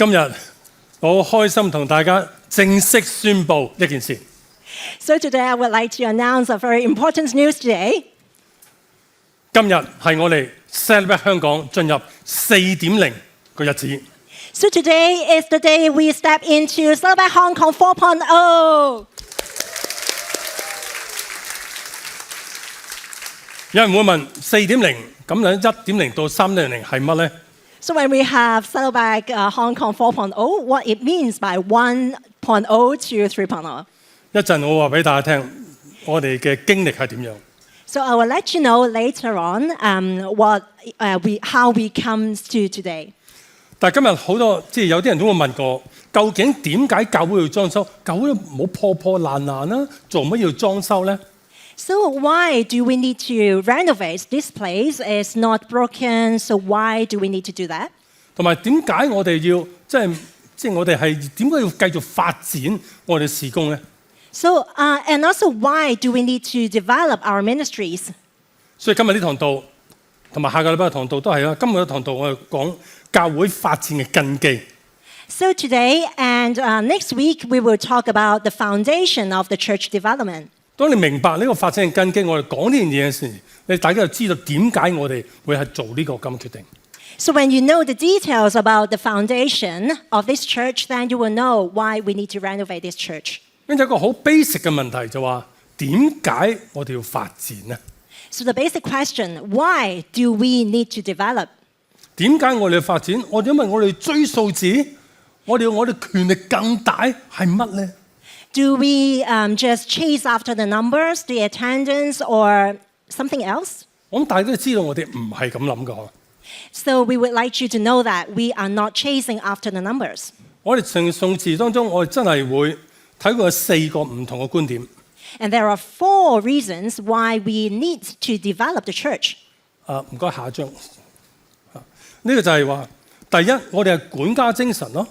今日我好開心同大家正式宣布一件事。So today I would like to announce a very important news today. 今日係我哋 Celebrate 香港進入4.0個日子。So today is the day we step into Celebrate Hong Kong 4.0. 有人會問4.0咁樣1.0到3.0係乜呢？ So when we have Celebrate Hong Kong 4.0, what it means by 1.0 to 3.0. 一陣我話俾大家聽，我哋嘅經歷係點樣。So I will let you know later on how we come to today. 但係今日好多有啲人都會問過，究竟點解教會要裝修？教會唔好破破爛爛啦，做乜要裝修呢？ So why do we need to renovate this place? It's not broken, so why do we need to do that? 同埋點解我哋要我哋係點解要繼續發展我哋事工呢？ So and also why do we need to develop our ministries? 所以今日呢堂道同埋下個禮拜嘅堂道都係啦。今日嘅堂道我哋講教會發展嘅根基。So today and next week we will talk about the foundation of the church development. 當你明白呢個發展嘅根基，我哋講呢樣嘢嘅時，你大家就知道點解我哋會係做呢個咁決定。So when you know the details about the foundation of this church, then you will know why we need to renovate this church. 跟住一個好 basic 嘅問題就話，點解我哋要發展呢？ So the basic question, why do we need to develop? 點解我哋要發展？因為我哋追數字，我哋權力更大係乜呢？ Do we just chase after the numbers, the attendance, or something else? 我諗大家都知道我哋唔係咁諗嘅。 So we would like you to know that we are not chasing after the numbers. 我哋從數字當中，我哋真係會睇過4個唔同嘅觀點。 And there are 4 reasons why we need to develop the church. 唔該，下一張。呢個就係話，第一，我哋係管家精神咯。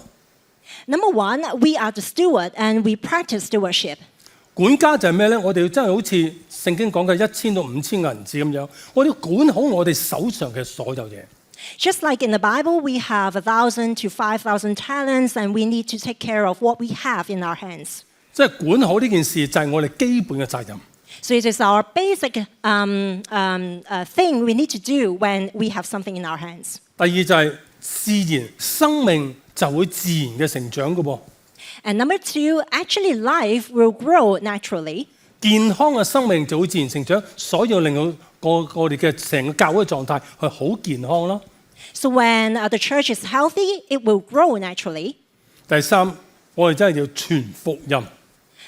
Number 1, we are the steward and we practice stewardship. 管家就係咩咧？我哋真係好似聖經講嘅1000到5000銀子咁樣，我哋要管好我哋手上嘅所有嘢。 Just like in the Bible, we have 1,000 to 5,000 talents and we need to take care of what we have in our hands. 即係管好呢件事就係我哋基本嘅責任。 So it is our basic thing we need to do when we have something in our hands. 第二就係自然生命就會自然嘅成長嘅噃。 And number 2, actually life will grow naturally. 健康嘅生命就會自然成長，所以要令到我哋嘅成個教會嘅狀態係好健康咯。 So when the church is healthy, it will grow naturally. 第三，我哋真係要傳福音。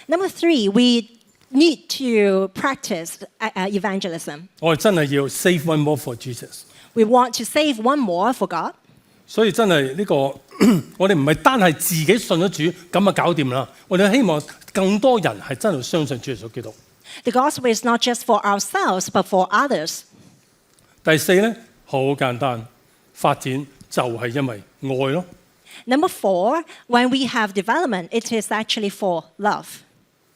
Number 3, we need to practice evangelism. 我哋真係要 save one more for Jesus。 We want to save one more for God. 所以真係呢個，我哋唔係單係自己信咗主咁就搞掂啦。我哋希望更多人係真係相信主耶穌基督。 The gospel is not just for ourselves, but for others. 第四咧，好簡單，發展就係因為愛咯。 Number 4, when we have development, it is actually for love.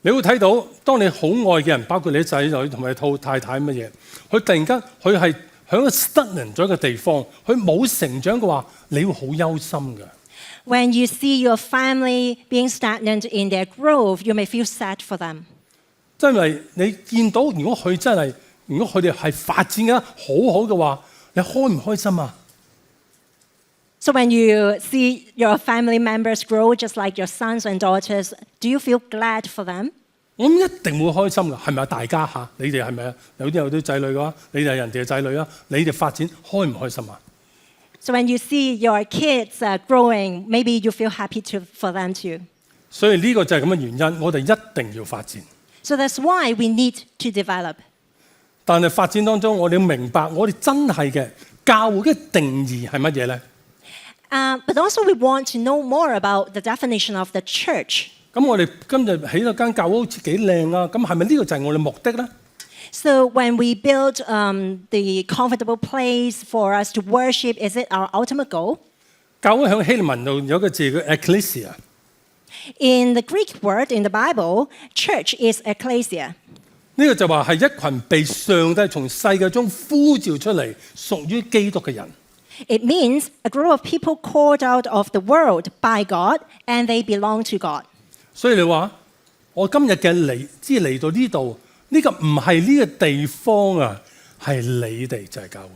你會睇到，當你好愛嘅人，包括你啲仔女同埋你太太乜嘢，佢突然間佢係喺個 stagnant 咗嘅地方，佢冇成長嘅話，你會好憂心嘅。 When you see your family being stagnant in their growth, you may feel sad for them. 因為你見到如果佢哋係發展得好好嘅話，你開唔開心啊？ So when you see your family members grow just like your sons and daughters, do you feel glad for them? 我諗一定會開心㗎，係咪啊？大家嚇，你哋係咪啊？有啲仔女嘅話，你哋係人哋嘅仔女啊，你哋發展開唔開心啊？ So when you see your kids growing, maybe you feel happy for them too. 所以呢個就係咁嘅原因，我哋一定要發展。 So that's why we need to develop. 但係發展當中，我哋要明白，我哋真係嘅教會嘅定義係乜嘢咧？ But also we want to know more about the definition of the church. 咁我哋今日起咗間教會好似幾靚啊！咁係咪呢個就係我哋目的咧？ So when we build the comfortable place for us to worship, is it our ultimate goal? 教會喺希臘文度有個字叫 ecclesia。 In the Greek word in the Bible, church is ecclesia. 呢個就話係一群被上帝從世界中呼召出嚟，屬於基督嘅人。It means a group of people called out of the world by God, and they belong to God. 所以你話我今日嘅嚟到呢度，呢個唔係呢個地方啊，係你哋就係教會。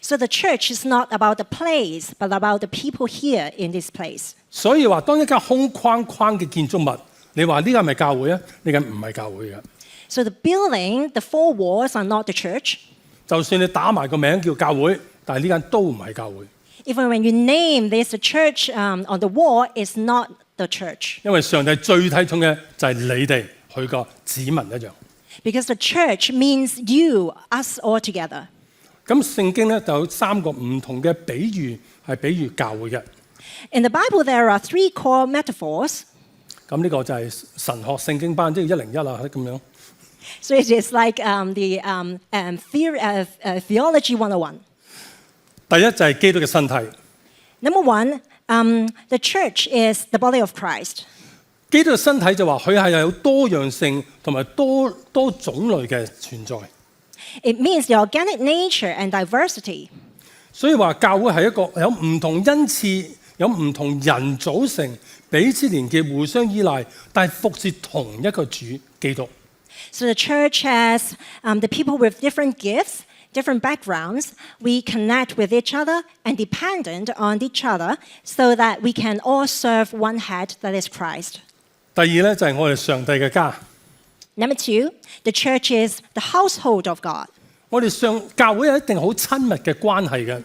So the church is not about the place, but about the people here in this place. 所以話當一間空框框嘅建築物，你話呢個係咪教會啊？呢個唔係教會嘅。So the building, the four walls are not the church. 就算你打埋個名叫教會，但係呢間都唔係教會。 Even when you name this a church on the wall, it's not the church. 因為上帝最睇重嘅就係你哋佢個子民一樣。 Because the church means you, us all together. 咁聖經咧就有3個唔同嘅比喻係比喻教會嘅。 In the Bible, there are 3 core metaphors. 咁呢個就係神學聖經班，即係101啦咁樣。 So it is like theology 101. 第一就係基督嘅身體。 Number 1, the church is the body of Christ. 基督嘅身體就話佢係有多樣性同埋多種類嘅存在。 It means the organic nature and diversity. 所以話教會係一個有唔同恩賜、有唔同人組成、彼此連結、互相依賴，但係服侍同一個主基督。 So the church has the people with different gifts, different backgrounds. We connect with each other and dependent on each other so that we can all serve one head, that is Christ. 第二咧就係我哋上帝嘅家。 Number 2, the church is the household of God. 我哋教會有一定好親密嘅關係嘅。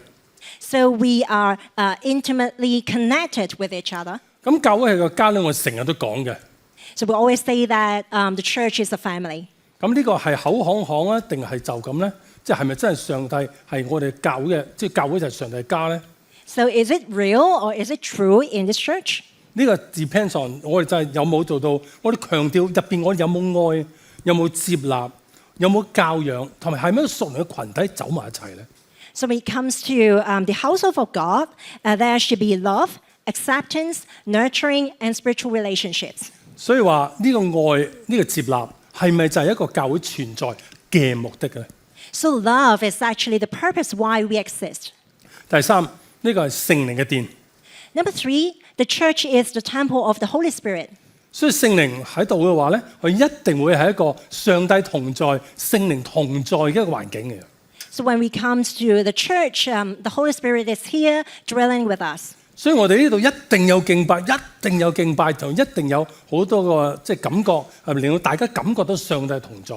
So we are intimately connected with each other. 咁教會係個家咧，我成日都講嘅。 So we always say that the church is a family. 咁呢個係口行啊，定係就咁咧？即係咪真係上帝係我哋教會嘅？即係教會就係上帝家咧？ So is it real or is it true in this church? 呢個 depends on 我哋就係有冇做到，我哋強調入邊我哋有冇愛，有冇接納，有冇教養，同埋係咪屬靈嘅群體走埋一齊咧？ So when it comes to the household of God, there should be love, acceptance, nurturing, and spiritual relationships. 所以話呢個愛、呢個接納係咪就係一個教會存在嘅目的咧？ So love is actually the purpose why we exist. 第三，呢個係聖靈嘅殿。 Number 3, the church is the temple of the Holy Spirit. 所以聖靈喺度嘅話咧，佢一定會係一個上帝同在、聖靈同在嘅一個環境嘅。 So when we come to the church, the Holy Spirit is here dwelling with us. 所以我哋呢度一定有敬拜，一定有敬拜，同一定有好多個即係感覺，係令到大家感覺到上帝同在。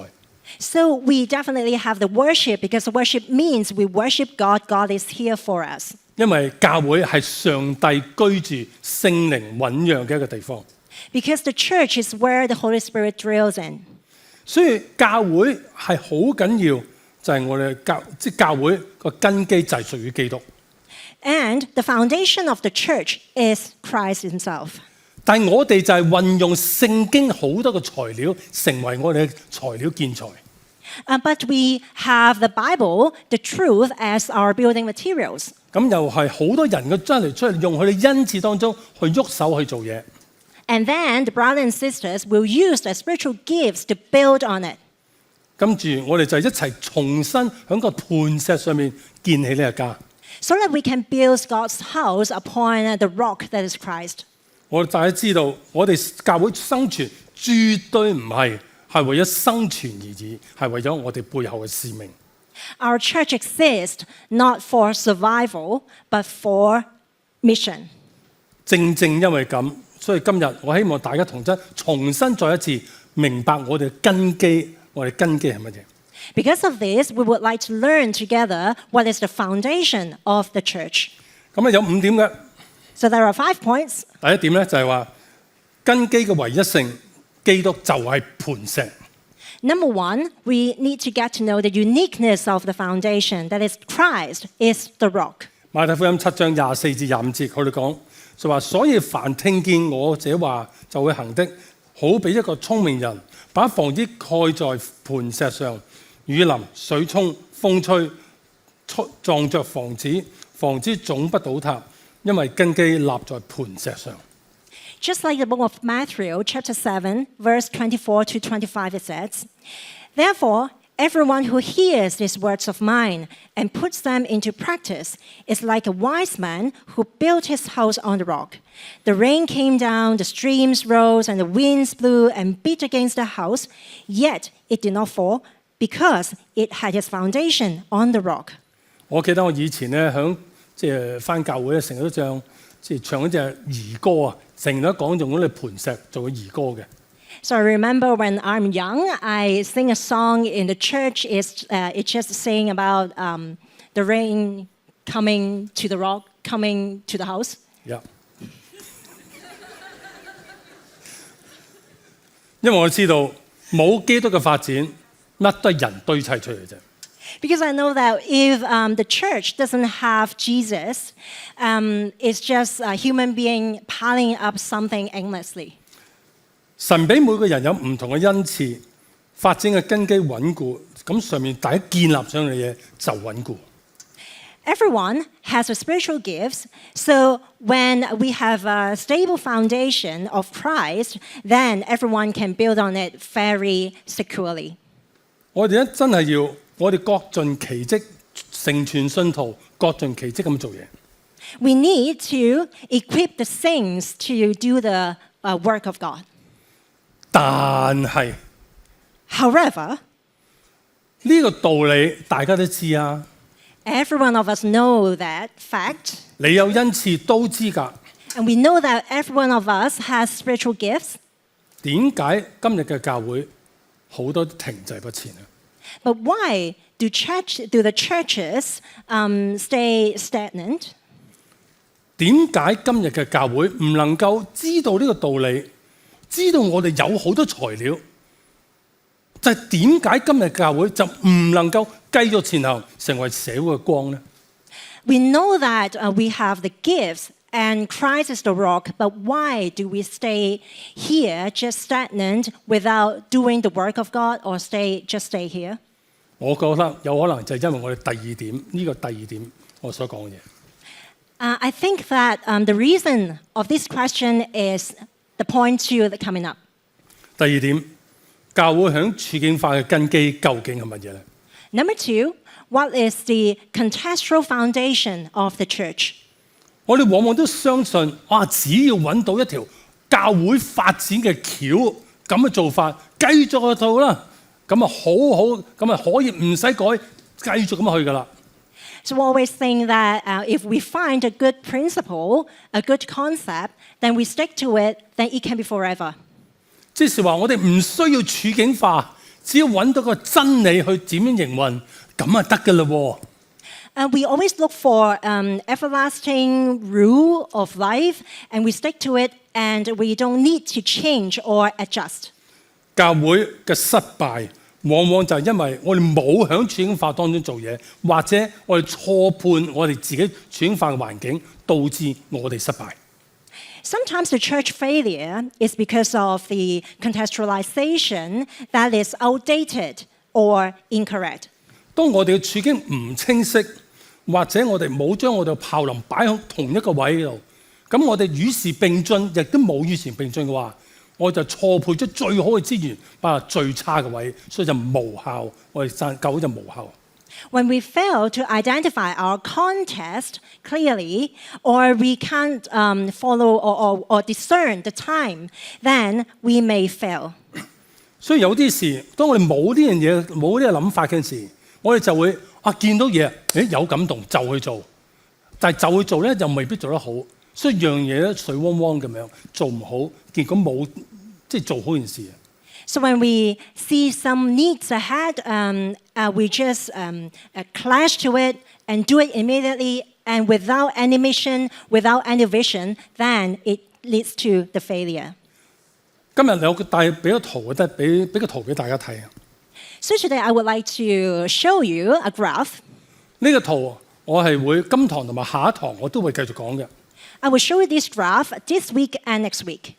So we definitely have the worship because worship means we worship God. God is here for us. 因為教會係上帝居住、聖靈醞釀嘅一個地方， Because the church is where the Holy Spirit dwells in. 所以教會係好緊要，就係我哋教會個根基就係屬於基督。 And the foundation of the church is Christ himself. 但係我哋就係運用聖經好多個材料，成為我哋嘅材料建材。 But we have the Bible, the truth, as our building materials. 咁又係好多人嘅真係出嚟用佢哋恩賜當中去喐手去做嘢。 And then the brothers and sisters will use the spiritual gifts to build on it. 跟住我哋就一齊重新喺個磐石上面建起呢個家。 So that we can build God's house upon the rock that is Christ. 我哋大家知道，我哋教會生存絕對唔係為咗生存而已，係為咗我哋背後嘅使命。 Our church exists not for survival, but for mission. 正正因為咁，所以今日我希望大家重新再一次明白我哋嘅根基，我哋根基係乜嘢？ Because of this, we would like to learn together what is the foundation of the church. 咁啊有5點嘅。 So there are 5 points. 第一點咧就係話根基嘅唯一性，基督就係磐石。 Number 1, we need to get to know the uniqueness of the foundation. That is, Christ is the rock. 馬太福音7章24至25節，佢哋講就話：所以凡聽見我這話就會行的，好比一個聰明人，把房子蓋在磐石上，雨淋、水沖、風吹，撞着房子，房子總不倒塌，因為根基立在磐石上。 Just like the book of Matthew, chapter 7, verse 24 to 25, it says, Therefore, Everyone who hears these words of mine and puts them into practice is like a wise man who built his house on the rock. The rain came down, the streams rose, and the winds blew and beat against the house, yet it did not fall because it had its foundation on the rock. 我記得我以前咧響返教會咧，成日都唱一隻兒歌啊，成日都講用嗰啲磐石做嘅兒歌嘅。So I remember when I'm young, I sing a song in the church. It's just saying about the rain coming to the rock, coming to the house. Yeah. 因為我知道冇基督嘅發展，乜都係人堆砌出嚟啫。Because I know that if the church doesn't have Jesus, it's just a human being piling up something aimlessly. 神俾每個人有唔同嘅恩賜，發展嘅根基穩固，咁上面大家建立上嘅嘢就穩固。Everyone has a spiritual gifts, so when we have a stable foundation of Christ, then everyone can build on it very securely. 我哋咧真係要，我哋各盡其職，成全信徒，各盡其職咁做嘢。We need to equip the saints to do the work of God. 但係 However, 呢個道理大家都知啊， every one of us know that fact, 你有恩賜都知㗎。 and we know that every one of us has spiritual gifts. 點解今日嘅教會好多停滯不前啊？ But why do the churches stay stagnant? 點解今日嘅教會唔能夠知道呢個道理，知道我哋有好多材料？就係點解今日教會就唔能夠繼續前行，成為社會嘅光呢？ We know that we have the gifts and Christ is the rock, but why do we stay here just stagnant without doing the work of God or just stay here? 我覺得有可能就係因為我哋第二點，呢個第二點我所講嘅嘢。I think that the reason of this question is the point 2 that coming up. 第二點，教會響處境化嘅根基究竟係乜嘢咧？ Number 2, what is the contextual foundation of the church? 我哋往往都相信，只要揾到一條教會發展嘅橋，咁嘅做法，繼續去做啦，咁啊好好，咁啊可以唔使改，繼續咁去噶啦。So we always think that if we find a good principle, a good concept, then we stick to it, then it can be forever. 即是話我哋唔需要處境化，只要揾到個真理去點樣營運，咁啊得噶啦喎。We always look for everlasting rule of life, and we stick to it, and we don't need to change or adjust. 教會嘅失敗，往往就係因為我哋冇喺處境化當中做嘢，或者我哋錯判我哋自己處境化嘅環境，導致我哋失敗。Sometimes the church failure is because of the contextualization that is outdated or incorrect. 當我哋嘅處境唔清晰，或者我哋冇將我哋嘅炮林擺喺同一個位度，咁我哋與時並進，亦都冇與時並進嘅話，我就錯配咗最好嘅資源擺喺最差嘅位，所以就無效，我哋教會就無效。When we fail to identify our context clearly, or we can't follow or discern the time, then we may fail. 所以有啲事，當我哋冇呢樣嘢、冇呢個諗法嘅時，我哋就會見到嘢，有感動就去做，但係就去做咧，又未必做得好，所以樣嘢咧水汪汪咁樣做唔好，結果冇做好件事。So when we see some needs ahead, we just clash to it and do it immediately, and without any mission, without any vision, then it leads to the failure. 今日有俾個圖俾個圖俾大家睇啊！ So today I would like to show you a graph. 呢個圖我係會今堂同埋下一堂我都會繼續講嘅。I will show you this graph this week and next week.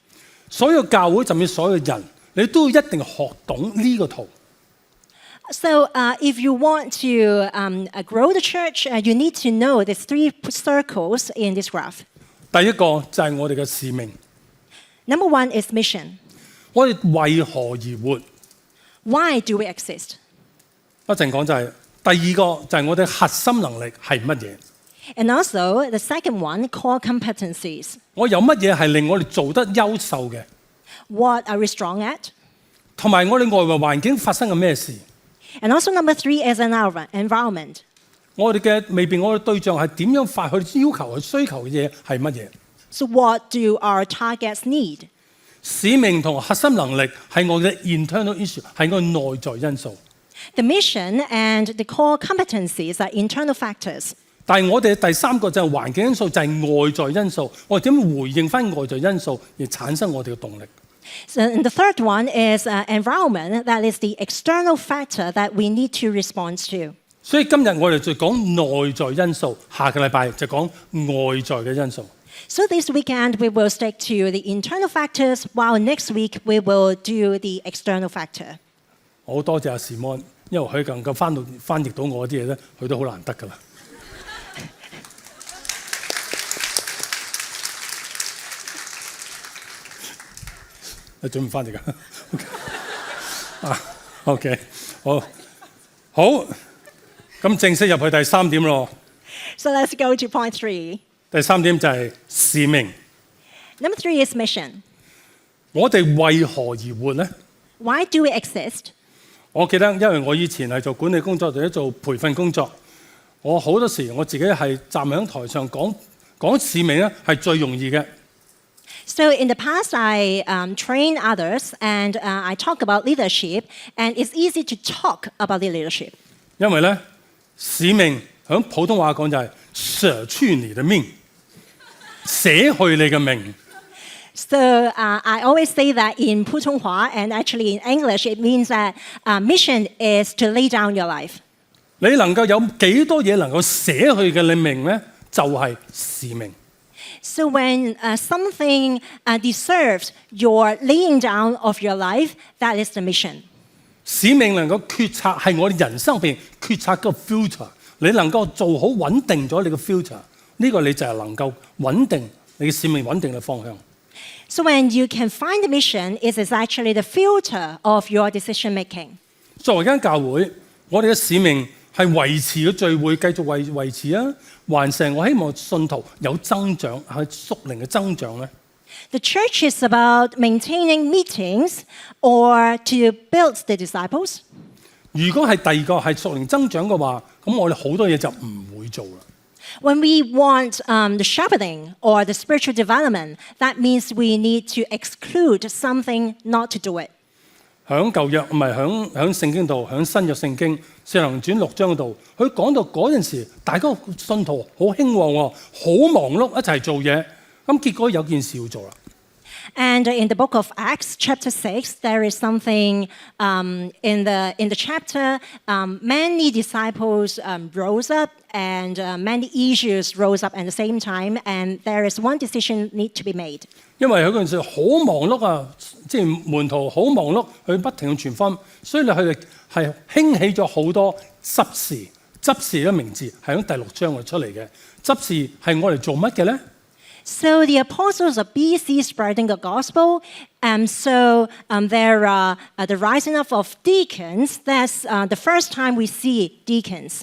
所有教會甚至所有人，你都要一定學懂呢個圖。So if you want to grow the church, you need to know these 3 circles in this graph. 第一個就係我哋嘅使命。Number 1 is mission. 我哋為何而活？ Why do we exist? 一陣講就係第二個就係我哋核心能力係乜嘢？ And also, the second one, core competencies. 我有乜嘢係令我哋做得優秀嘅？ What are we strong at? 同埋我哋外圍環境發生緊咩事？ And also, number 3 is an environment. 我哋嘅未必我哋對象係點樣發去要求、去需求嘅嘢係乜嘢？ So, what do our targets need? 使命同核心能力係我嘅 internal issue， 係我內在因素。 The mission and the core competencies are internal factors. 但係我哋第三個就係環境因素，就係外在因素。我哋點樣回應翻外在因素而產生我哋嘅動力？ So, and the third one is environment. That is the external factor that we need to respond to. 所以今日我哋就講內在因素，下個禮拜就講外在嘅因素。 So this weekend we will stick to the internal factors, while next week we will do the external factor. 我好多謝阿士摩，因為佢能夠翻譯到我啲嘢咧，佢都好難得㗎啦。你準備翻譯㗎？OK， 好，咁正式入去第三點咯。 So let's go to point 3. 第三點就係使命。 Number 3 is mission. 我哋為何而活呢？ Why do we exist? 我記得，因為我以前係做管理工作或者做培訓工作，我好多時我自己係站喺台上講使命咧，係最容易嘅。 So in the past, I train others and I talk about leadership, and it's easy to talk about the leadership. 因為咧，使命響普通話講就係捨去你的命，捨去你嘅命。 So I always say that in Putonghua, and actually in English, it means that mission is to lay down your life. 你能夠有幾多嘢能夠捨去嘅你命咧，就係使命。 So when something deserves your laying down of your life, that is the mission. 使命能夠決策係我哋人生入邊決策個 filter， 你能夠做好穩定咗你嘅 filter， 呢個你就係能夠穩定你嘅使命穩定嘅方向。 So when you can find the mission, it is actually the filter of your decision making. 作為間教會，我哋嘅使命係維持嘅聚會，繼續維持啊，還是我希望信徒有增長，係屬靈嘅增長咧？ The church is about maintaining meetings or to build the disciples. 如果係第二個係屬靈增長嘅話，咁我哋好多嘢就唔會做啦。 When we want the sharpening or the spiritual development, that means we need to exclude something not to do it. 響舊約唔係響聖經度，響新約聖經《使徒行傳》6章嗰度，佢講到嗰陣時，大家信徒好興旺喎，好忙碌一齊做嘢，咁結果有件事要做啦。 And in the book of Acts, chapter 6, there is something in the chapter. Many disciples rose up, and many issues rose up at the same time. And there is one decision need to be made. 因為佢嗰陣時好忙碌啊，即係門徒好忙碌，佢不停去傳福音，所以佢哋係興起咗好多執事。執事嘅名字係喺第6章度出嚟嘅。執事係我哋做乜嘅咧？ So the apostles of BC spreading the gospel. There are the rising up of deacons. That's the first time we see deacons.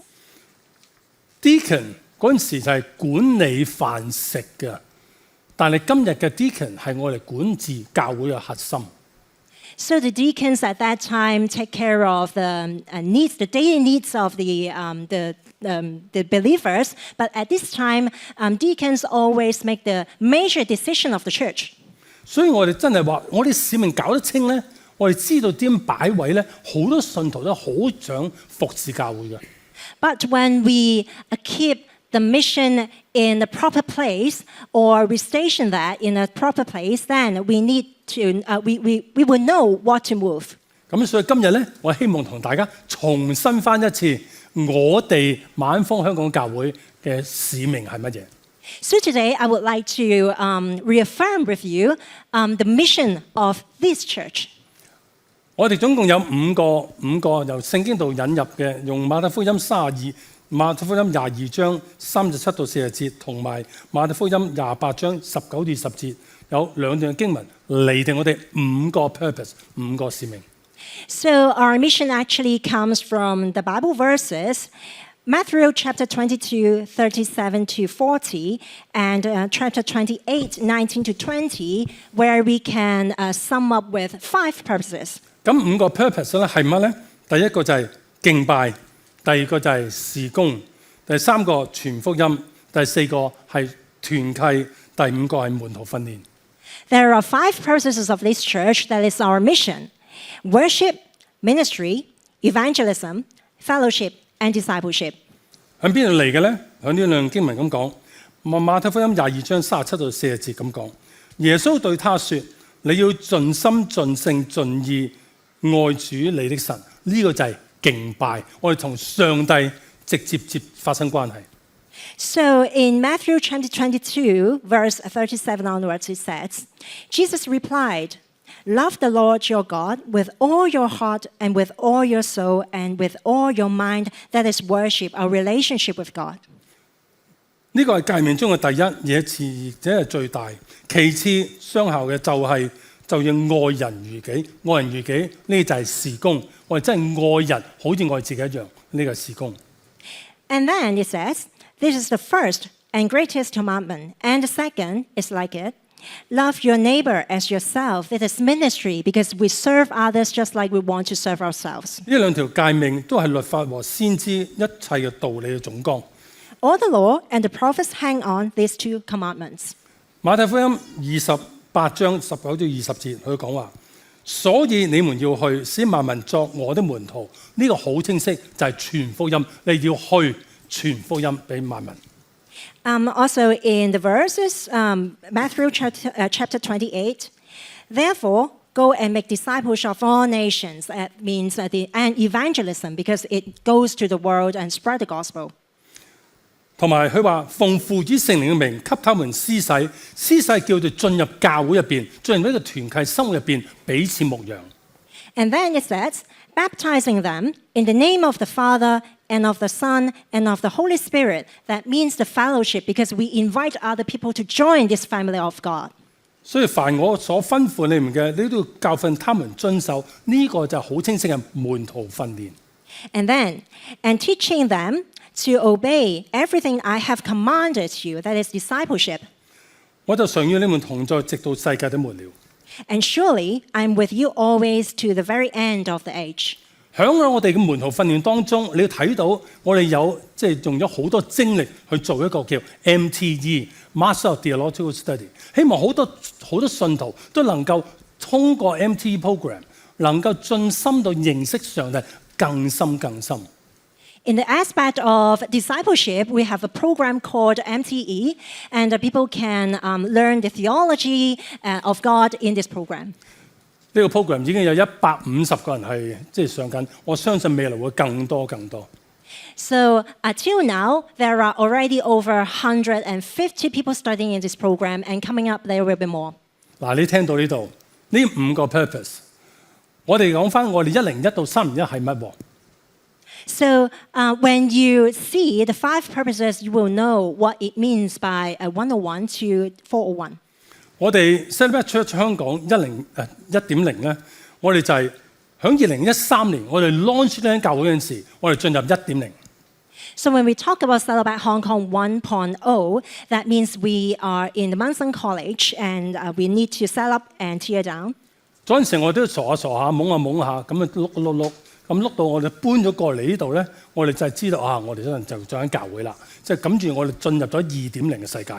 Deacon 嗰陣時就係管理飯食嘅，但係今日嘅 deacon 係我哋管治教會嘅核心。 So the deacons at that time take care of the needs, the daily needs of the believers. But at this time, deacons always make the major decision of the church. 所以我哋真係話，我哋使命搞得清咧，我哋知道點擺位咧，好多信徒都好想服侍教會嘅。 But when we keep the mission in the proper place, or we station that in a proper place, then we need to we will know what to move. 咁所以今日咧，我希望同大家重新翻一次我哋馬鞍峰香港教會嘅使命係乜嘢？ So today I would like to reaffirm with you the mission of this church. 我哋總共有五個由聖經度引入嘅，用馬太福音馬太福音22章37到40節，同埋馬太福音28章19到20節，有兩段經文嚟定我哋五個 purpose， 五個使命。So our mission actually comes from the Bible verses, Matthew chapter 22, 37 to 40, and chapter 28, 19 to 20, where we can sum up with 5 purposes. 咁5個 purpose 咧係乜咧？第一個就係敬拜，第二個就係事工，第三個傳福音，第四個係團契，第五個係門徒訓練。There are 5 purposes of this church that is our mission: worship, ministry, evangelism, fellowship, and discipleship. 喺邊度嚟嘅咧？喺呢兩經文咁講，馬太福音22章37到40節咁講，耶穌對他說：你要盡心、盡性、盡意愛主你的神。呢、個就係敬拜，我哋同上帝直接發生關係。So in Matthew chapter 22, verse 37 onwards, it says, Jesus replied, "Love the Lord your God with all your heart and with all your soul and with all your mind." That is worship, our relationship with God. 呢個係誡命中嘅第一，而且係最大。其次相效嘅就要愛人如己，愛人如己呢就係事工。我哋真係愛人，好似愛自己一樣，呢個係事工。And then it says, this is the first and greatest commandment, and the second is like it. Love your neighbor as yourself. It is ministry because we serve others just like we want to serve ourselves. 呢兩條誡命都係律法和先知一切嘅道理嘅總綱。All the law and the prophets hang on these 2 commandments. 馬太福音28章19到20節，佢講話：所以你們要去，使萬民作我的門徒。呢、個好清晰，就係傳福音。你要去傳福音俾萬民。Also in the verses, Matthew chapter 28, therefore go and make disciples of all nations. That means and evangelism because it goes to the world and spread the gospel. 同埋佢話奉父子聖靈嘅名給他們施洗，施洗叫做進入教會入邊，進入呢個團契生活入邊，彼此牧養。And then it says, baptizing them in the name of the Father and of the Son and of the Holy Spirit. That means the fellowship because we invite other people to join this family of God. 所以凡我所吩咐你們嘅，你都要教訓他們遵守。呢、個就係好清晰嘅門徒訓練。And teaching them to obey everything I have commanded you, that is discipleship. 我就常與你們同在，直到世界的末了。And surely I'm with you always to the very end of the age. 喺我哋嘅門徒訓練當中，你要睇到我哋有用咗好多精力去做一個叫 MTE Master of Theological Study， 希望好多信徒都能夠通過 MTE program 能夠進深到認識上帝更深更深。In the aspect of discipleship, we have a program called MTE, and people can learn the theology of God in this program. 呢個 program 已經有150個人係上緊，我相信未來會更多。So until now, there are already over 150 people studying in this program, and coming up there will be more. 嗱，你聽到呢度呢5個 purpose， 我哋講翻我哋101到301係乜喎？ So when you see the 5 purposes, you will know what it means by 101 to 401. 我哋 Celebrate Church 香港1.0咧，我哋就係喺2013年我哋 launch 呢間教會嗰陣時，我哋進入1.0。So when we talk about Celebrate Hong Kong 1.0, that means we are in the Munson College and we need to set up and tear down. 嗰陣時我都傻下懵下咁啊碌咁碌到我哋搬咗過嚟呢度咧，我哋就係知道我哋可能就做緊教會啦，即係跟住我哋進入咗2.0嘅世界。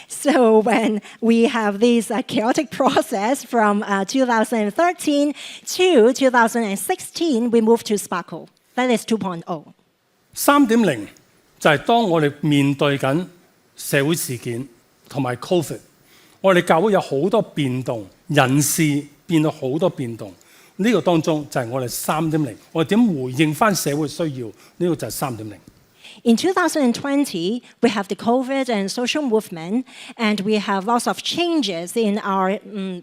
So when we have this chaotic process from 2013 to 2016, we move to Sparkle. That is 2.0. 3.0就係當我哋面對緊社會事件同埋 Covid， 我哋教會有好多變動，人事變到好多變動。呢個當中就係我哋3.0，我哋點回應翻社會需要？呢個就係3.0。In 2020, we have the COVID and social movement, and we have lots of changes in our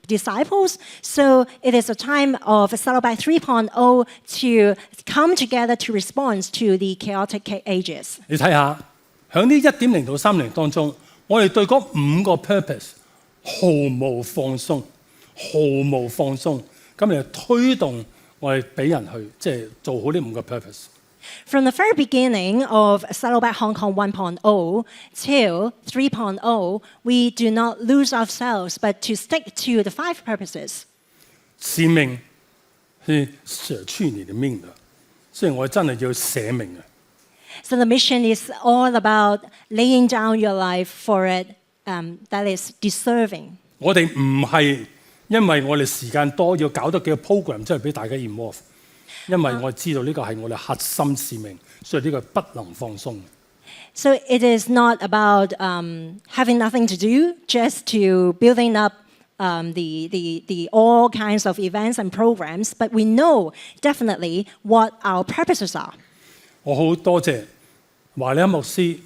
disciples. So it is a time of Celebrate 3.0 to come together to respond to the chaotic ages. 你睇下，喺呢1.0到3.0當中，我哋對嗰5個 purpose 毫無放鬆，咁嚟推動我哋俾人去做好呢5個 purpose。From the very beginning of Saddleback Hong Kong 1.0 till 3.0, we do not lose ourselves, but to stick to the 5 purposes. 使命是捨去你的命的，所以我真係要捨命啊！ So the mission is all about laying down your life for it, that is deserving. 我哋唔係因為我哋時間多要搞多幾個 program 出嚟俾大家 involve， 因為我知道呢個係我哋核心使命，所以呢個不能放鬆。So it is not about having nothing to do, just to building up the all kinds of events and programs, but we know definitely what our purposes are. 我好多謝華理牧師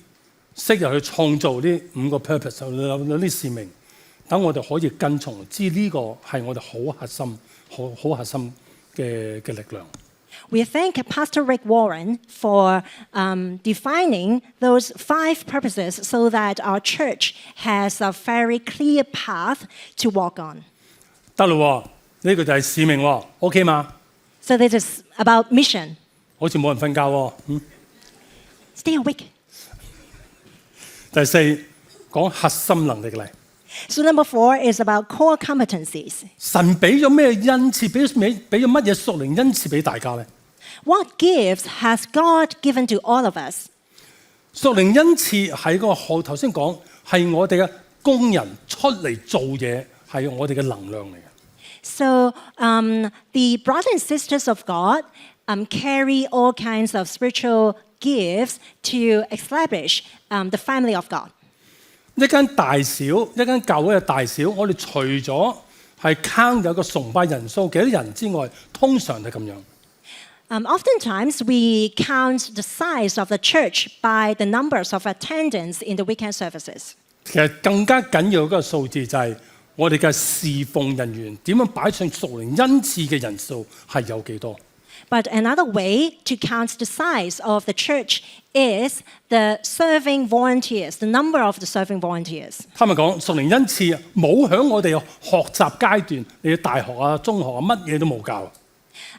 昔日去創造呢5個 purpose， 有啲使命，等我哋可以跟從，知呢個係我哋好核心、好核心嘅力量。We thank Pastor Rick Warren for defining those 5 purposes so that our church has a very clear path to walk on. 得咯，呢個就係使命喎 ，OK 嘛？ So this is about mission. 好似冇人瞓覺喎。Stay awake. 第4講核心能力嚟。 So number 4 is about core competencies. 神俾咗咩恩賜？俾咗乜嘢屬靈恩賜俾大家咧？ What gifts has God given to all of us? 屬靈恩賜係個好頭先講係我哋嘅工人出嚟做嘢，係我哋嘅能量嚟嘅。 So the brothers and sisters of God carry all kinds of spiritual gifts to establish the family of God. 一間教會嘅大小，我哋除咗係 count 有個崇拜人數幾多人之外，通常係咁樣。Oftentimes we count the size of the church by the numbers of attendants in the weekend services. 其實更加緊要嗰個數字就係我哋嘅侍奉人員點樣擺上屬靈恩賜嘅人數係有幾多。 But another way to count the size of the church is the serving volunteers, the number of the serving volunteers. 他們講屬靈恩賜冇響我哋學習階段，你大學啊、中學啊乜嘢都冇教。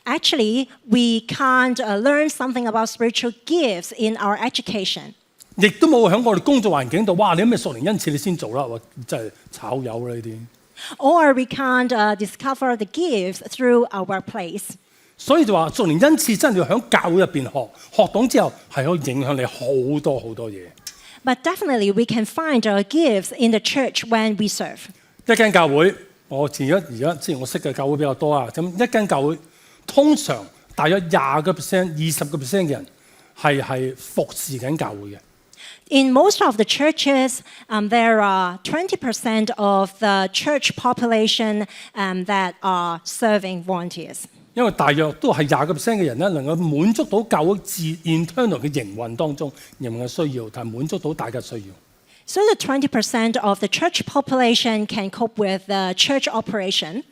Actually, we can't learn something about spiritual gifts in our education. 亦都冇響我哋工作環境度，哇！你有咩屬靈恩賜你先做啦，哇！真係炒魷啦呢啲。 Or we can't discover the gifts through our workplace. 所以就話屬靈恩賜真係要響教會入邊學，學懂之後係可以影響你好多好多嘢。 But definitely we can find our gifts in the church when we serve. 一間教會，我而家即係我識嘅教會比較多啊。咁一間教會通常大約20%、20%嘅人係服侍緊教會嘅。 In most of the churches, there are 20% of the church population that are serving volunteers. 因為大約都係20%嘅人咧，能夠滿足到教會自 internal 嘅營運當中營運嘅需要，同埋滿足到大家需要。 So the 20% of the church population can cope with the church operation.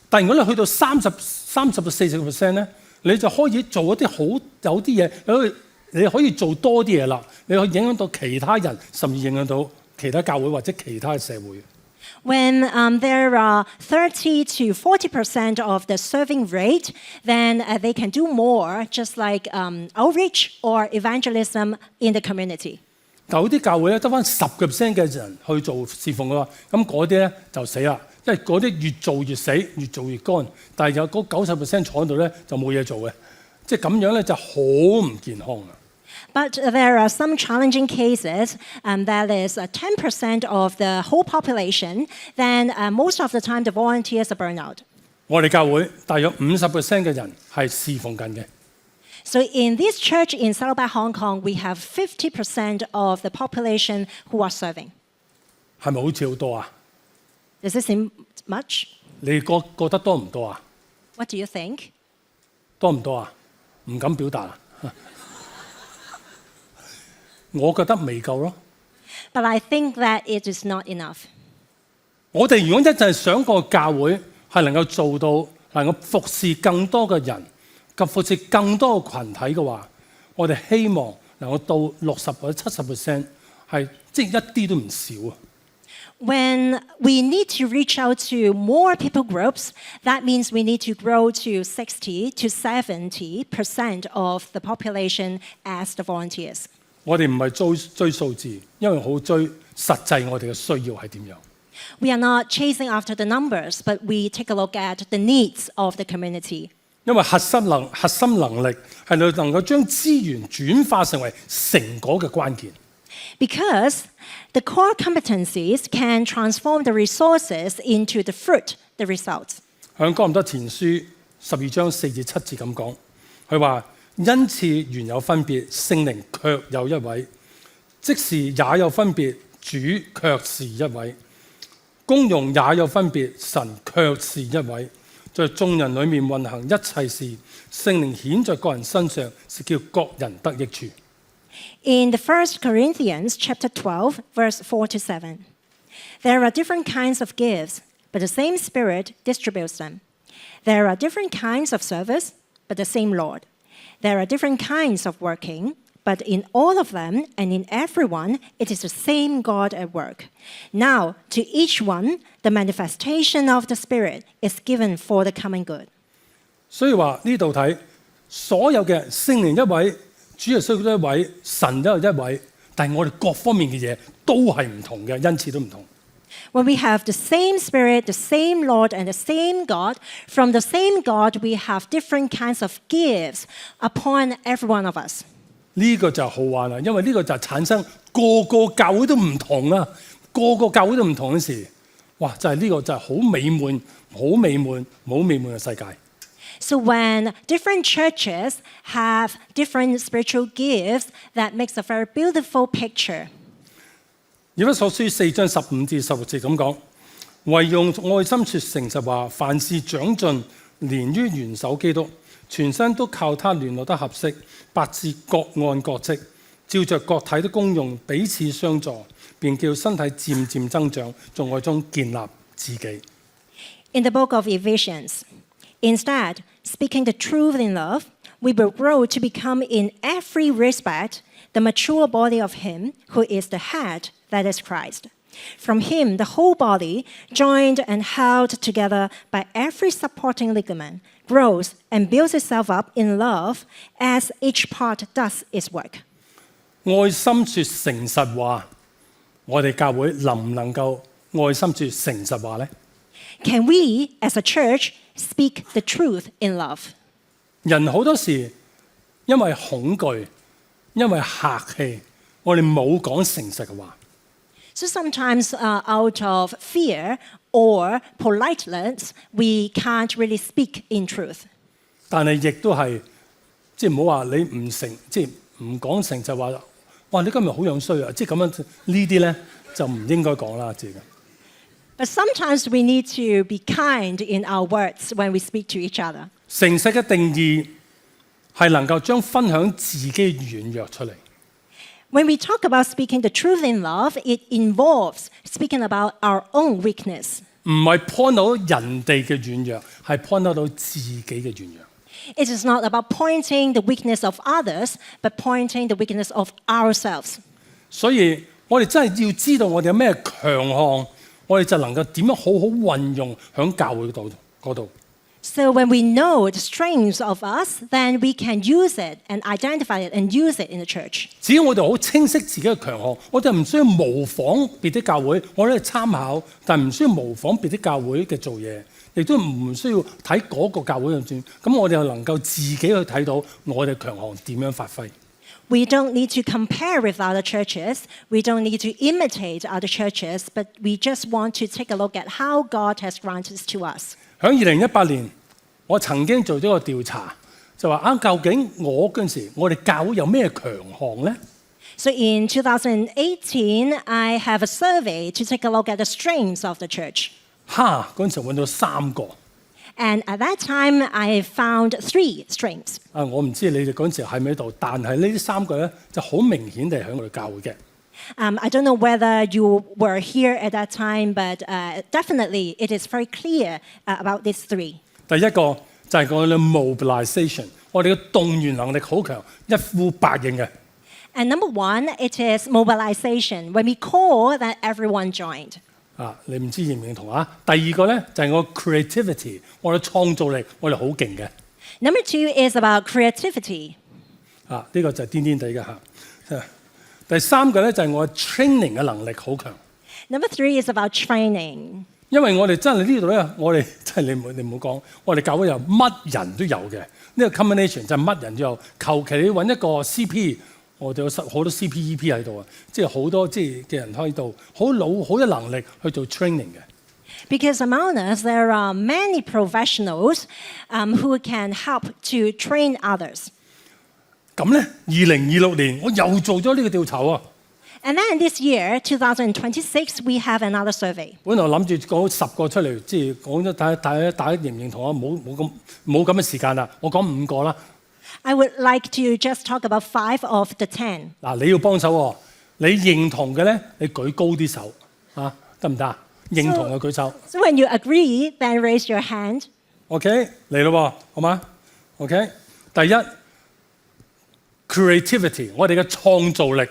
但如果你去到30到40%咧，你就可以做一啲好有啲嘢，你可以做多啲嘢啦，你可以影響到其他人，甚至影響到其他教會或者其他嘅社會。 When there are 30 to 40% of the serving rate, then they can do more, just like outreach or evangelism in the community. 有啲教會咧得返10% 嘅人去做侍奉嘅話，咁嗰啲咧就死啦，因為嗰啲越做越死，越做越乾。但係有嗰90% 坐喺度咧就冇嘢做嘅，即係咁樣咧就好唔健康啊！ But there are some challenging cases, that is 10% of the whole population, then most of the time the volunteers are burned out. 我哋教會大約50% 嘅人係侍奉緊嘅。 So in this church in Saddleback, Hong Kong, we have 50% of the population who are serving. 係咪好似好多啊？ Does this seem much? 你覺得多唔多啊？ What do you think? 多唔多啊？唔敢表達啊！我覺得未夠咯。 But I think that it is not enough. 我哋如果一陣想個教會係能夠做到能夠服侍更多嘅人，及服侍更多嘅群體嘅話，我哋希望能夠到60或者70%，係即係一啲都唔少啊！ When we need to reach out to more people groups, that means we need to grow to 60 to 70% of the population as the volunteers. 我哋唔係追數字，因為好追實際我哋嘅需要係點樣。We are not chasing after the numbers, but we take a look at the needs of the community. 因為核心能力係你能夠將資源轉化成為成果嘅關鍵。Because the core competencies can transform the resources into the fruit, the results. 響哥林多前書12章4至7節咁講，佢話恩賜原有分別，聖靈卻有一位；即是也有分別，主卻是一位；功用也有分別，神卻是一位。在眾人裡面運行一切事，聖靈顯在各人身上，是叫各人得益處。In the 1 Corinthians chapter 12, verse 4 to 7, there are different kinds of gifts, but the same Spirit distributes them. There are different kinds of service, but the same Lord. There are different kinds of working, but in all of them and in everyone, it is the same God at work. Now, to each one, the manifestation of the Spirit is given for the common good. 所以話呢度睇所有嘅聖靈一位，主耶穌一位，神都有一位，但係我哋各方面嘅嘢都係唔同嘅，恩賜都唔同。When we have the same Spirit, the same Lord, and the same God, from the same God we have different kinds of gifts upon every one of us. 呢個就好玩啦，因為呢個就產生個個教會都唔同啦，個個教會都唔同嘅時，哇！就係呢個就係好美滿、好美滿、好美滿嘅世界。So when different churches have different spiritual gifts, that makes a very beautiful picture. 以弗所書4章15至16節咁講，唯用愛心說誠實話，凡事長進，連於元首基督，全身都靠他聯絡得合適，百字各按各職，照着各體的功用彼此相助，便叫身體漸漸增長，在愛中建立自己。In the book of Ephesians, instead, speaking the truth in love, we will grow to become in every respect the mature body of Him who is the head, that is Christ. From Him, the whole body, joined and held together by every supporting ligament, grows and builds itself up in love as each part does its work. 愛心說誠實話，我哋教會能唔能夠愛心說誠實話呢？ Can we, as a church, speak the truth in love? 人好多時因為恐懼，因為客氣，我哋冇講誠實嘅話。So sometimes out of fear or politeness, we can't really speak in truth. 但係亦都係，即係唔好話你唔誠，即係唔講誠實話，哇！你今日好樣衰啊！即係咁樣呢啲咧就唔應該講啦，即係。But sometimes we need to be kind in our words when we speak to each other. 誠實嘅定義係能夠將分享自己軟弱出嚟。When we talk about speaking the truth in love, it involves speaking about our own weakness. 唔係 point 到人哋嘅軟弱，係 point 到自己嘅軟弱。It is not about pointing the weakness of others, but pointing the weakness of ourselves. 所以我哋真係要知道我哋有咩強項，我哋就能夠點樣好好運用喺教會嗰度。So when we know the strengths of us, then we can use it and identify it and use it in the church. 只要我哋好清晰自己嘅強項，我哋唔需要模仿別的教會，我哋參考，但唔需要模仿別的教會嘅做嘢，亦都唔需要睇嗰個教會嘅轉。咁我哋又能夠自己去睇到我哋強項點樣發揮。We don't need to compare with other churches. We don't need to imitate other churches, but we just want to take a look at how God has granted to us. 喺2018年，我曾經做咗個調查，就話究竟我嗰陣時，我哋教會有咩強項呢？ So in 2018, I have a survey to take a look at the strengths of the church. 嗰陣時揾到3個。And at that time, I found 3 strengths. 我唔知你哋嗰陣時喺咪喺度，但係呢3個咧就好明顯地喺我哋教會嘅。I don't know whether you were here at that time, but definitely it is very clear about these 3. 第一個就係我哋 mobilization， 我哋嘅動員能力好強，一呼百應嘅。And number 1, it is mobilization. When we call, that everyone joined. 你唔知認唔認同啊？第二個咧就係我 creativity，我哋創造力，我哋好勁嘅。Number 2 is about creativity. 呢個就係癲癲地嘅嚇。第三個咧就係我 training 嘅能力好強。Number 3 is about training. 因為我哋真係呢度咧，我哋真係你唔好講，我哋教會有乜人都有嘅。呢個 combination 就係乜人都有。求其你揾一個 CP，我哋有好多 CPEP 喺度啊，即係好多即係嘅人喺度，好有能力去做 training 嘅。Because among us, there are many professionals who can help to train others. 咁咧，2026年我又做咗呢個調查喎。And then this year, 2026, we have another survey. 本來諗住講10個出嚟，即係講咗大家認唔認同啊？冇咁嘅時間啦，我講5個啦。I would like to just talk about 5 of the 10. 嗱，你要幫手喎，你認同嘅咧，你舉高啲手啊，得唔得啊？認同嘅舉手。So when you agree, then raise your hand. OK， 嚟咯喎，好嗎 ？OK， 第一 creativity， 我哋嘅創造力。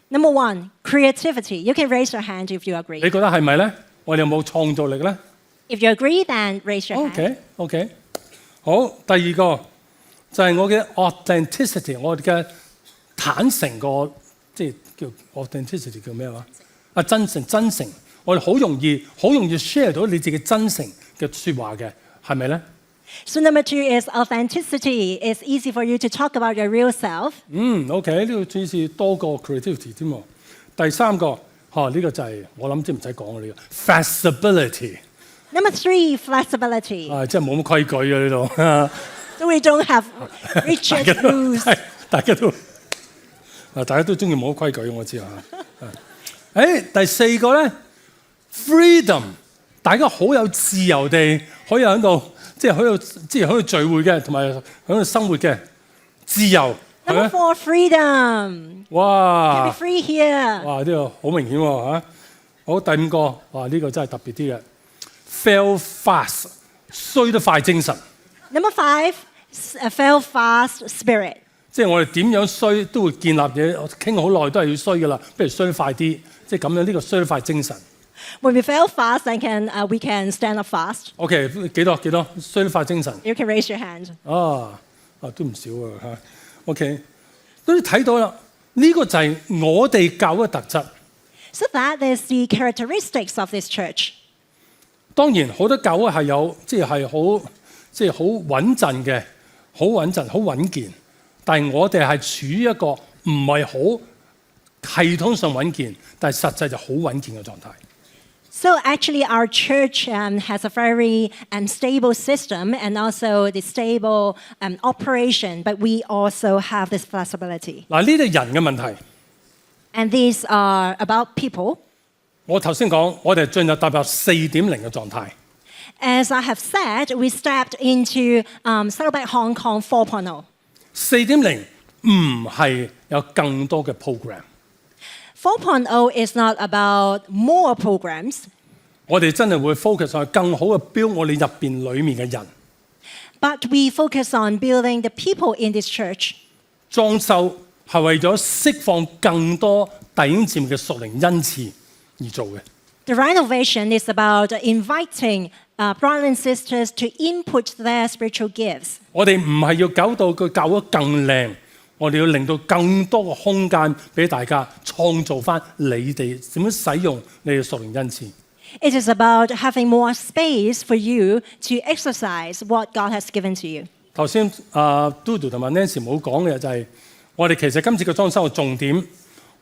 Number 1, creativity. You can raise your hand if you 你 agree. 覺得係咪咧？我哋有冇創造力咧 If you agree, then raise your hand.？OK， 好。第二個就係我嘅 authenticity， 我哋嘅坦誠個，即係叫 authenticity 叫咩話？真誠。我哋好容易 share 到你自己真誠嘅説話嘅，係咪咧？ So number 2 is authenticity. It's easy for you to talk about your real self. OK， 呢個最是多過 creativity 添喎。第三個呢個就係我諗即唔使講呢個 flexibility。Number 3, flexibility. 真係冇乜規矩啊呢度。So we don't have rigid rules. 大家都中意冇乜規矩，我知啊。第四個咧 freedom， 大家好有自由地可以喺度，即係喺度聚會嘅，同埋喺度生活嘅自由。Number 4, freedom. 哇 To be free here. 哇！呢個好明顯喎嚇。好，第5個，呢個真係特別啲嘅 fail fast， 衰得快精神。Number 5, fail fast spirit. 即係我哋點樣衰都會建立嘢，傾好耐都係要衰噶啦，不如衰得快啲，即係咁樣呢個衰得快精神。When we fail fast, then we can stand up fast. OK， 幾多衰得快精神？ You can raise your hand. 都唔少啊嚇。OK， 都睇到啦，呢個就係我哋教嘅特質。So that is the characteristics of this church. 當然好多教會係有即係好穩陣嘅，好穩陣、好穩健。但係我哋係處於一個唔係好系統上穩健，但係實際就好穩健嘅狀態。So actually, our church has a very stable system and also the stable operation, but we also have this flexibility. 嗱，呢啲人嘅問題。And these are about people. 我頭先講，我哋進入踏入 4.0 嘅狀態。As I have said, we stepped into Celebrate Hong Kong 4.0. 4.0 唔係有更多嘅 program。 4.0 is not about more programs. 我哋真係會 focus 喺更好嘅 build 我哋入邊裡面嘅人。But we focus on building the people in this church. 裝修係為咗釋放更多弟兄姊妹嘅屬靈恩賜而做嘅。The renovation is about inviting brothers and sisters to input their spiritual gifts. 我哋唔係要搞到個教會更靚，我哋要令到更多嘅空間俾大家創造翻你哋點樣使用你哋屬靈恩賜。It is about having more space for you to exercise what God has given to you. 頭先Dudu 同埋 Nancy 冇講嘅就係、我哋其實今次嘅裝修嘅重點，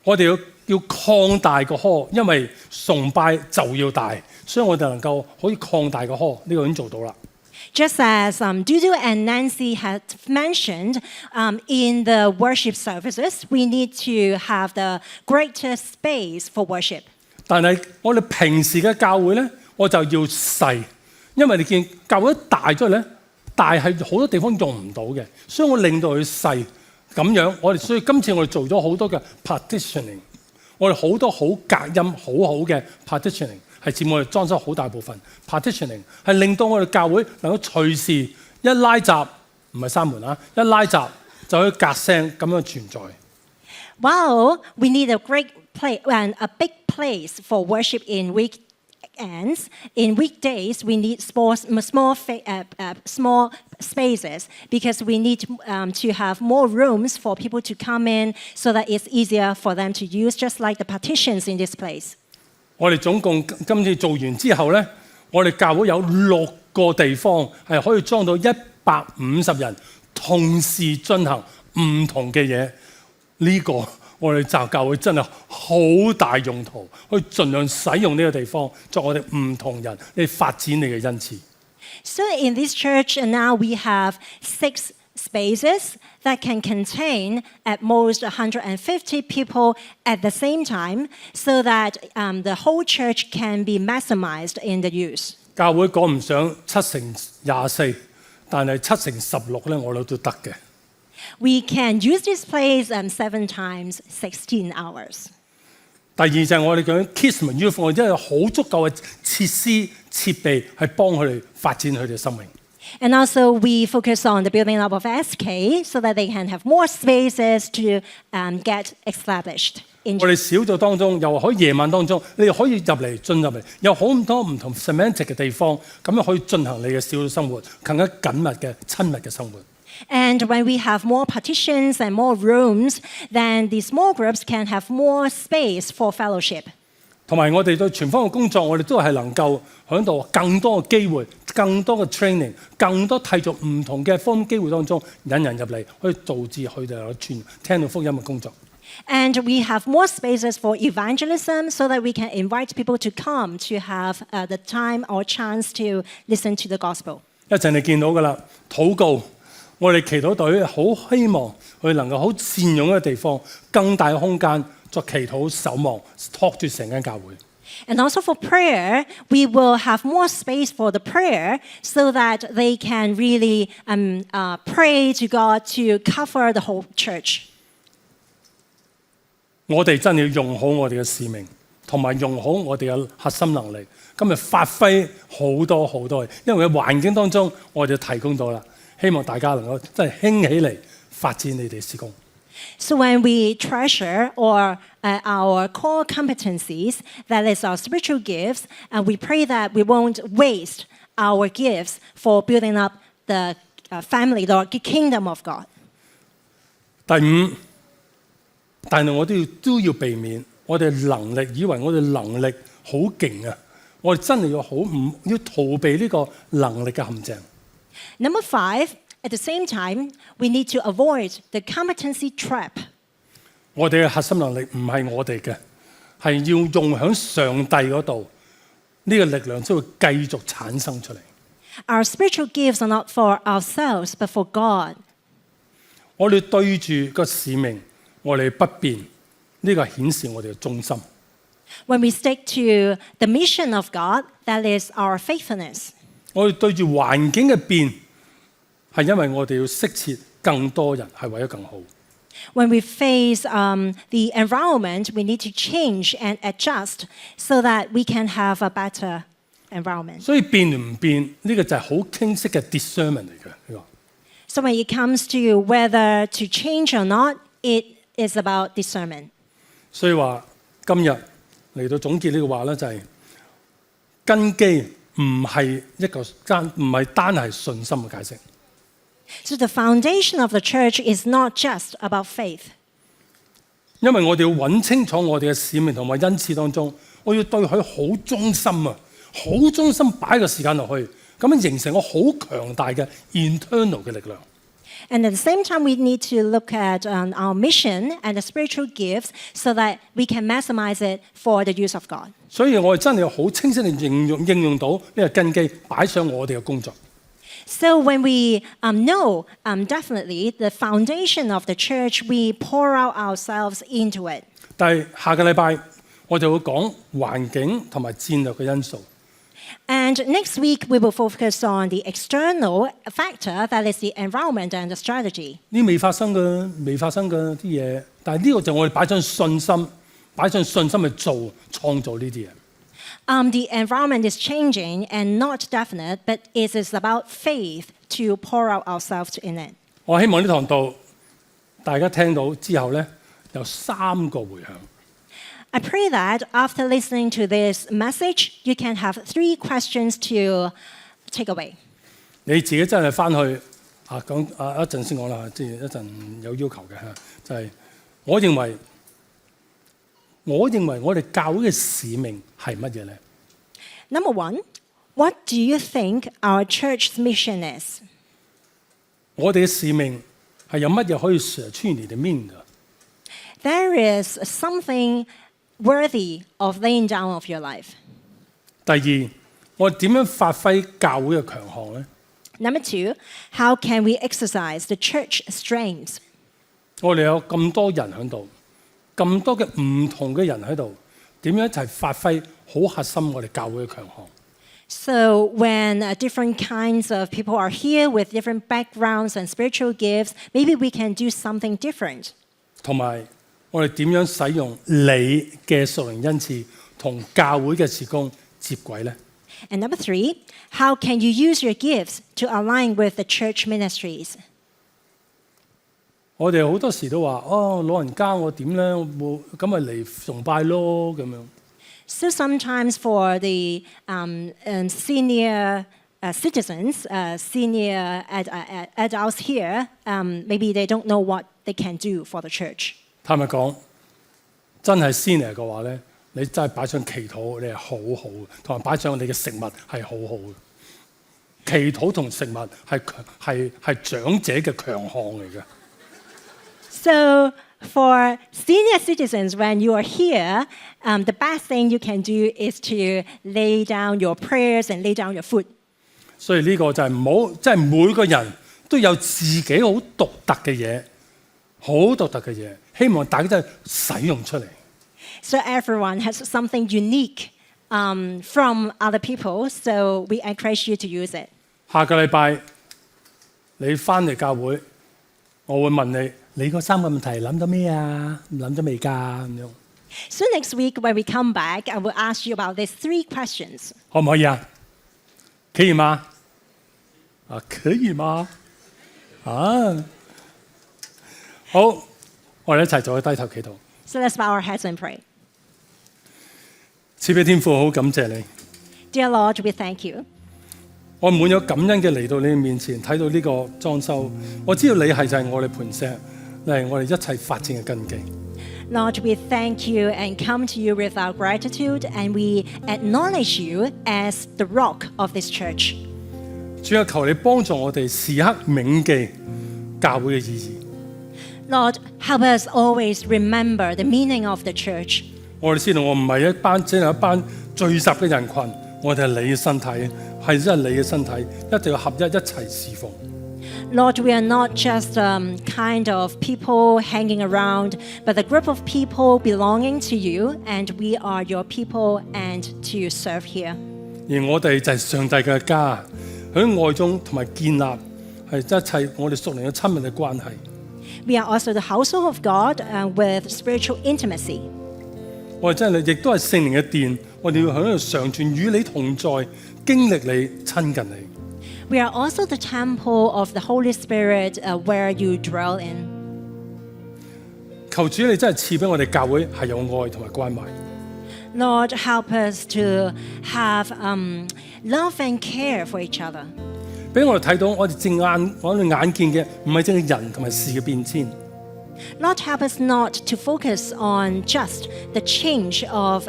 我哋要擴大個 hall， 因為崇拜就要大，所以我哋能夠可以擴大個 hall， 呢個已經做到啦。Just as Dudu and Nancy had mentioned in the worship services, we need to have the greater space for worship. 但係我哋平時嘅教會咧，我就要細，因為你見教會大咗咧，大係好多地方用唔到嘅，所以我令到佢細咁樣。所以今次我哋做咗好多嘅 partitioning， 我哋好多好隔音好好嘅 partitioning， 係佔我哋裝修好大部分。partitioning 係令到我哋教會能夠隨時一拉閘，唔係閂門啊，一拉閘就可以隔聲咁樣存在。Wow, we need a great a big place for worship in weekends. In weekdays, we need small spaces because we need to have more rooms for people to come in so that it's easier for them to use, just like the partitions in this place. 我哋總共今次做完之後呢，我哋教會有6個地方係可以裝到150人同時進行唔同嘅嘢。呢個我哋教會真係好大用途，去盡量使用呢個地方，作我哋唔同人嚟發展你嘅恩賜。So in this church, now we have 6 spaces that can contain at most 150 people at the same time, so that the whole church can be maximized in the use. 教會講唔上7×24，但係7×16咧，我諗都得嘅。We can use this place 7 times 16 hours. 第二就係我哋講 Kids and Youth， 我哋真係好足夠嘅設施設備，係幫佢哋發展佢哋嘅生命。And also we focus on the building up of SK so that they can have more spaces to get established. 我哋小組當中，又可以夜晚當中，你哋可以進入嚟，有好多唔同 semantic 嘅地方，咁樣可以進行你嘅小組生活，更加緊密嘅親密嘅生活。And when we have more partitions and more rooms, then the small groups can have more space for fellowship. 同埋我哋對全方嘅工作，我哋都係能夠喺度更多嘅機會、更多嘅 training、更多替續唔同嘅福音機會當中引人入嚟，可以導致佢哋傳聽到福音嘅工作。And we have more spaces for evangelism so that we can invite people to come to have the time or chance to listen to the gospel. 一陣你見到㗎啦，禱告。我哋祈禱隊好希望佢能夠好善用一個地方，更大嘅空間作祈禱守望，托住成間教會。And also for prayer, we will have more space for the prayer so that they can really pray to God to cover the whole church. 我哋真係要用好我哋嘅使命，同埋用好我哋嘅核心能力，今日發揮好多好多，因為喺環境當中我哋提供到啦。希望大家能夠真係興起嚟發展你哋事工。So when we treasure our core competencies, that is our spiritual gifts, and we pray that we won't waste our gifts for building up the family, the kingdom of God. 第五，但係我都要避免我哋能力，以為我哋能力好勁啊！我哋真係要逃避呢個能力嘅陷阱。Number 5, at the same time, we need to avoid the competency trap. 我哋嘅核心能力唔係我哋嘅，係要用喺上帝嗰度，呢個力量先會繼續產生出嚟。Our spiritual gifts are not for ourselves, but for God. 我哋對住個使命，我哋不變，呢個顯示我哋嘅忠心。When we stick to the mission of God, that is our faithfulness. 我哋對住環境嘅變，係因為我哋要適切更多人，係為咗更好。When we face the environment, we need to change and adjust so that we can have a better environment. 所以變唔變呢個就係好清晰嘅 discernment 嚟嘅呢個。So when it comes to whether to change or not, it is about discernment. 所以話今日嚟到總結呢個話咧，就係根基唔係單係信心嘅解釋。So the foundation of the church is not just about faith. 因為我哋要揾清楚我哋嘅使命同埋恩賜當中，我要對佢好忠心啊，好忠心擺個時間落去，咁樣形成我好強大嘅 internal 嘅力量。And at the same time, we need to look at our mission and the spiritual gifts so that we can maximize it for the use of God. 所以我哋真係好清晰地應用到呢個根基，擺上我哋嘅工作。So when we know definitely the foundation of the church, we pour out ourselves into it. 但係下個禮拜我就會講環境同埋戰略嘅因素。And next week, we will focus on the external factor, that is the environment and the strategy. 呢未發生嘅啲嘢，但係呢個就我哋擺上信心去做創造呢啲嘢。The environment is changing and not definite, but it is about faith to pour out ourselves in it. 我希望呢堂道大家聽到之後咧，有3個迴響。I pray that after listening to this message, you can have 3 questions to take away. 你自己真係翻去講一陣先講啦，即係一陣有要求嘅嚇，就係、我認為我哋教會嘅使命係乜嘢咧？ Number 1, what do you think our church's mission is? 我哋嘅使命係有乜嘢可以寫出你的命的？ There is something worthy of laying down of your life. 第二，我哋點樣發揮教會嘅強項咧？ Number 2, how can we exercise the church strengths? 我哋有咁多人喺度，咁多嘅唔同嘅人喺度，點樣一齊發揮好核心我哋教會嘅強項？ So when different kinds of people are here with different backgrounds and spiritual gifts, maybe we can do something different. 同埋我哋點樣使用你嘅屬靈恩賜同教會嘅事工接軌咧？ And number 3, how can you use your gifts to align with the church ministries? 我哋好多時都話老人家我點咧？冇咁咪嚟崇拜咯咁樣。 So sometimes for the senior citizens, senior adults here, maybe they don't know what they can do for the church. 坦白講，真係 senior 嘅話咧，你真係擺上祈禱，你係好好嘅，同埋擺上你嘅食物係好好嘅。祈禱同食物係長者嘅強項嚟嘅。 So for senior citizens, when you are here, the best thing you can do is to lay down your prayers and lay down your food. 所以呢個就係唔好，即係每個人都有自己好獨特嘅嘢，好獨特嘅嘢，希望大家真係使用出嚟。 So everyone has something unique from other people, so we encourage you to use it. 下個禮拜你翻嚟教會，我會問你：你嗰3個問題諗咗咩啊？諗咗未㗎？咁樣 So next week when we come back, I will ask you about these 3 questions. 可唔可以啊？可以嗎？可以嗎？好，我哋一齊做低頭祈禱。 So let's bow our heads and pray. 慈悲天父，好感謝你， Dear Lord, we thank you. 我滿有感恩嘅嚟到你嘅面前，睇到呢個裝修，我知道你係就係我哋磐石，你係我哋一切發展嘅根基。 Lord, we thank you and come to you with our gratitude, and we acknowledge you as the rock of this church. 主啊，求你幫助我哋時刻銘記教會嘅意義。 Lord, help us always remember the meaning of the church. 我哋知道我唔係只係一班聚集嘅人群，我哋係你嘅身體，係真係你嘅身體，一定要合一一齊侍奉。 Lord, we are not just kind of people hanging around, but a group of people belonging to you, and we are your people and to serve here. 而我哋就係上帝嘅家，喺愛中同埋建立係一切我哋屬靈嘅親密嘅關係。 We are also the household of God with spiritual intimacy. 我哋真係亦都係聖靈嘅殿，我哋要喺度常存與你同在，經歷你親近你。 We are also the temple of the Holy Spirit where you dwell in. 求主你真係賜俾我哋教會係有愛同埋關懷。 Lord, help us to have love and care for each other. 俾我哋睇到我哋眼見嘅唔係淨係人同埋事嘅變遷。 Lord, help us not to focus on just the change of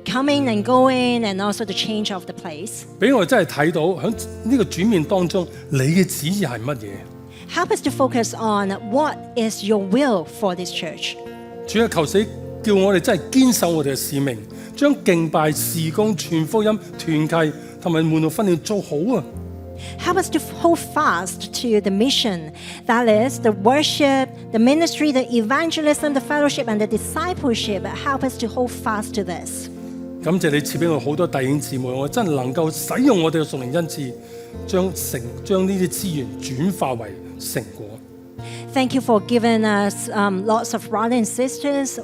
coming and going, and also the change of the place. 俾我哋真係睇到喺呢個轉變當中，你嘅旨意係乜嘢？ Help us to focus on what is your will for this church. 主啊，求死叫我哋真係堅守我哋嘅使命，將敬拜、事工、傳福音、團契同埋門徒訓練做好啊！ Help us to hold fast to the mission, that is, the worship, the ministry, the evangelism, the fellowship, and the discipleship. Help us to hold fast to this. 感謝你賜俾我好多弟兄姊妹，我真係能夠使用我哋嘅屬靈恩賜，將呢啲資源轉化為成果。 Thank you for giving us lots of brothers and sisters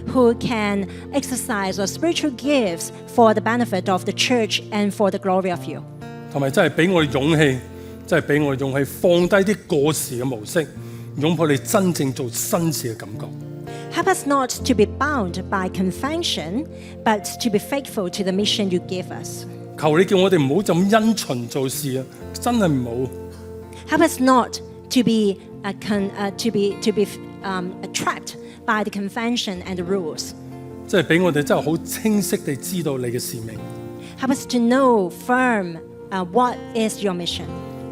who can exercise our spiritual gifts for the benefit of the church and for the glory of you. 同埋真係俾我哋勇氣，真係俾我哋勇氣放低啲過時嘅模式，擁抱你真正做新事嘅感覺。Help us not to be bound by convention, but to be faithful to the mission you give us. 求你叫我哋唔好就咁因循做事啊，真係唔好。Help us not to be trapped by the convention and the rules. 即係俾我哋真係好清晰地知道你嘅使命。Help us to know firm what is your mission.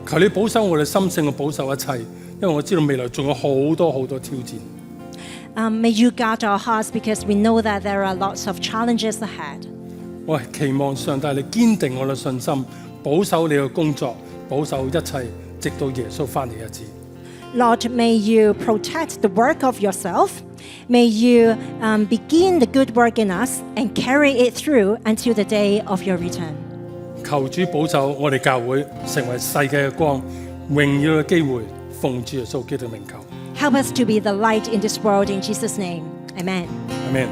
求你保守我哋心性，保守一切，因為我知道未來仲有好多好多挑戰。May you guard our hearts because we know that there are lots of challenges ahead. 我係期望上帝你堅定我嘅信心，保守你嘅工作，保守一切，直到耶穌翻嚟日子。Lord, may you protect the work of yourself. May you begin the good work in us and carry it through until the day of your return. 求主保守我哋教會成為世界嘅光，榮耀嘅機會，奉主耶穌基督名求。Help us to be the light in this world in Jesus' name. Amen. Amen.